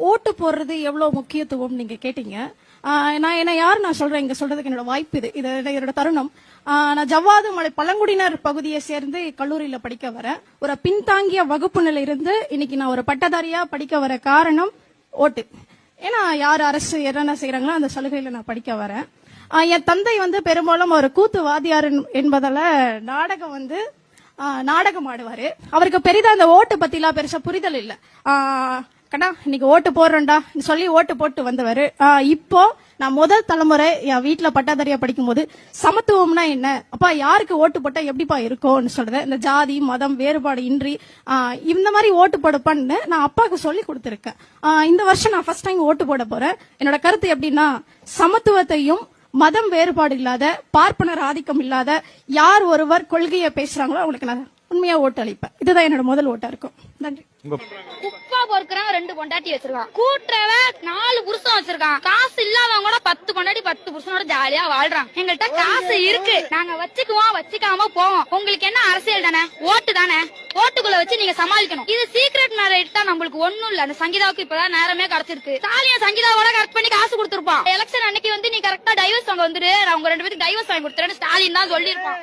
ஓட்டு போடுறது எவ்வளவு முக்கியத்துவம் நீங்க கேட்டீங்க. நான் சொல்றேன், இங்க சொல்றதுக்கு என்னோட வாய்ப்பு இது என்னோட தருணம். நான் ஜவ்வாது மலை பழங்குடியினர் பகுதியை சேர்ந்து கல்லூரியில படிக்க வரேன். ஒரு பின்தாங்கிய வகுப்பு நிலை இருந்து இன்னைக்கு நான் ஒரு பட்டதாரியா படிக்க வர காரணம் ஓட்டு. ஏன்னா யார் அரசு என்னென்ன செய்யறாங்களோ அந்த சலுகையில நான் படிக்க வரேன். என் தந்தை பெரும்பாலும் ஒரு கூத்து வாத்தியார் என்பதால நாடகம் ஆடுவாரு. அவருக்கு பெரிதா அந்த ஓட்டு பத்தி எல்லாம் பெருசா புரிதல் இல்ல. கண்ணா இன்னைக்கு ஓட்டு போடுறேன்டா சொல்லி ஓட்டு போட்டு வந்தவரு. இப்போ நான் முதல் தலைமுறை என் வீட்டுல பட்டாதாரியா படிக்கும் போது சமத்துவம்னா என்ன, அப்பா யாருக்கு ஓட்டு போட்டா எப்படிப்பா இருக்கும்னு சொல்றது, இந்த ஜாதி மதம் வேறுபாடு இன்றி இந்த மாதிரி ஓட்டு போடப்பான்னு நான் அப்பாவுக்கு சொல்லி கொடுத்துருக்கேன். இந்த வருஷம் நான் ஃபர்ஸ்ட் டைம் ஓட்டு போட போறேன். என்னோட கருத்து எப்படின்னா, சமத்துவத்தையும் மதம் வேறுபாடு இல்லாத, பார்ப்பனர் ஆதிக்கம் இல்லாத யார் ஒருவர் கொள்கையை பேசுறாங்களோ அவங்களுக்கு நான் உண்மையா ஓட்டு அளிப்பேன். இதுதான் என்னோட முதல் ஓட்டா இருக்கும். நன்றி. குப்பா பொறுக்கிறவன் 2 பொண்டாட்டி வச்சிருக்கான், கூட்டுறவ 4 புருஷன் வச்சிருக்கான், காசு இல்லாதவங்க கூட 10 பொண்டாட்டி 10 புருஷனோட ஜாலியா வாழ்றான். எங்கள்கிட்ட காசு இருக்கு, நாங்க வச்சுக்குவோம் வச்சுக்காம போவோம். உங்களுக்கு என்ன அரசியல் தானே, ஓட்டு தானே, ஓட்டுக்குள்ள வச்சு நீங்க சமாளிக்கணும். இது சீக்ரெட் மேரேஜ் தான், நம்மளுக்கு ஒண்ணும் இல்ல. அந்த சங்கீதாவுக்கு இப்பதான் நேரமே கிடைச்சிருக்கு. சாலியா சங்கீதாவோட கரெக்ட் பண்ணி காசு கொடுத்துருப்பான். எலெக்ஷன் அன்னைக்கு நீ கரெக்டா டைவர்ஸ் வாங்க வந்துரு, நான் உங்க 2 பேருக்கு டைவர்ஸ் வாங்கி கொடுத்துறேன்னு ஸ்டாலின் தான் சொல்லிருப்பான்.